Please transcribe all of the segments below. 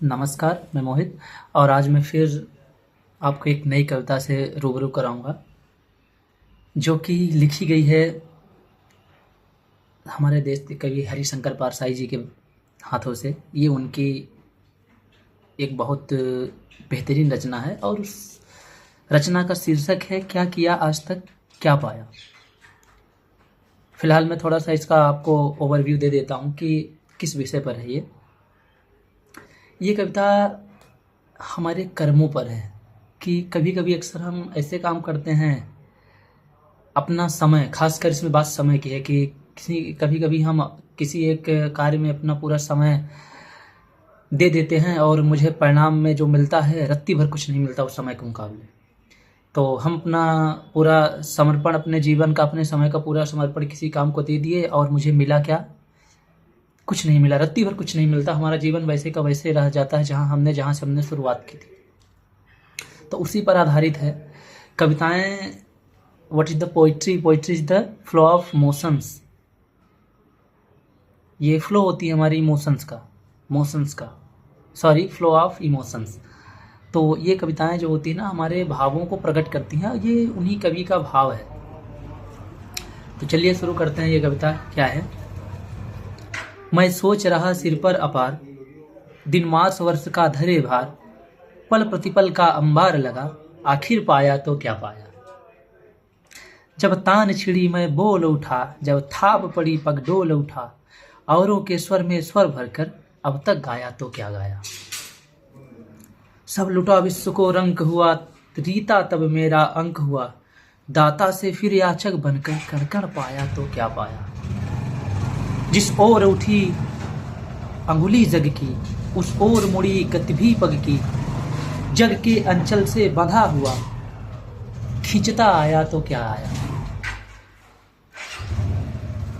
नमस्कार, मैं मोहित और आज मैं फिर आपको एक नई कविता से रूबरू कराऊँगा, जो कि लिखी गई है हमारे देश के कवि हरिशंकर परसाई जी के हाथों से। ये उनकी एक बहुत बेहतरीन रचना है और उस रचना का शीर्षक है क्या किया आज तक क्या पाया। फिलहाल मैं थोड़ा सा इसका आपको ओवरव्यू दे देता हूँ कि किस विषय पर है ये कविता हमारे कर्मों पर है कि कभी कभी अक्सर हम ऐसे काम करते हैं, अपना समय, खासकर इसमें बात समय की है कि कभी कभी हम किसी एक कार्य में अपना पूरा समय दे देते हैं और मुझे परिणाम में जो मिलता है रत्ती भर कुछ नहीं मिलता उस समय के मुकाबले। तो हम अपना पूरा समर्पण, अपने जीवन का, अपने समय का पूरा समर्पण किसी काम को दे दिए और मुझे मिला क्या? कुछ नहीं मिला, रत्ती भर कुछ नहीं मिलता। हमारा जीवन वैसे का वैसे रह जाता है जहाँ से हमने शुरुआत की थी। तो उसी पर आधारित है कविताएं। What is the poetry? Poetry is the flow of motions. ये फ्लो होती है हमारी फ्लो ऑफ इमोशंस। तो ये कविताएं जो होती है ना, हमारे भावों को प्रकट करती हैं। ये उन्हीं कवि का भाव है। तो चलिए शुरू करते हैं। ये कविता क्या है? मैं सोच रहा सिर पर अपार, दिन मास वर्ष का धरे भार, पल प्रतिपल का अंबार लगा, आखिर पाया तो क्या पाया। जब तान छिड़ी मैं बोल उठा, जब थाप पड़ी पग डोल उठा, औरों के स्वर में स्वर भरकर अब तक गाया तो क्या गाया। सब लुटा विश्व को रंक हुआ, रीता तब मेरा अंक हुआ, दाता से फिर याचक बनकर कण पाया तो क्या पाया। जिस ओर उठी अंगुली जग की, उस ओर मुड़ी गति भी पग की, जग के अंचल से बंधा हुआ, खींचता आया तो क्या आया।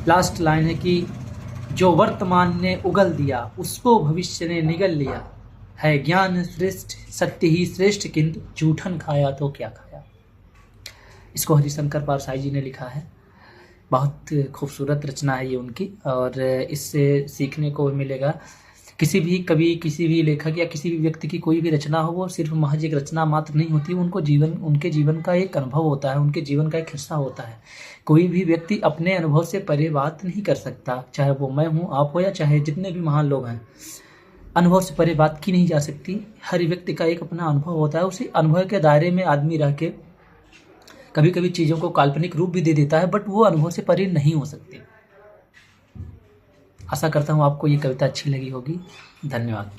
लास्ट लाइन है कि जो वर्तमान ने उगल दिया, उसको भविष्य ने निगल लिया, है ज्ञान श्रेष्ठ सत्य ही श्रेष्ठ, किंतु जूठन खाया तो क्या खाया। इसको हरिशंकर परसाई जी ने लिखा है। बहुत खूबसूरत रचना है ये उनकी, और इससे सीखने को मिलेगा। किसी भी कवि, किसी भी लेखक या किसी भी व्यक्ति की कोई भी रचना हो, वो सिर्फ महज एक रचना मात्र नहीं होती। उनके जीवन का एक अनुभव होता है, उनके जीवन का एक हिस्सा होता है। कोई भी व्यक्ति अपने अनुभव से परे बात नहीं कर सकता, चाहे वो मैं हूँ, आप हो, या चाहे जितने भी महान लोग हैं। अनुभव से परे बात की नहीं जा सकती। हर व्यक्ति का एक अपना अनुभव होता है। उसी अनुभव के दायरे में आदमी रह के कभी कभी चीज़ों को काल्पनिक रूप भी दे देता है, बट वो अनुभव से परे नहीं हो सकती। आशा करता हूँ आपको ये कविता अच्छी लगी होगी। धन्यवाद।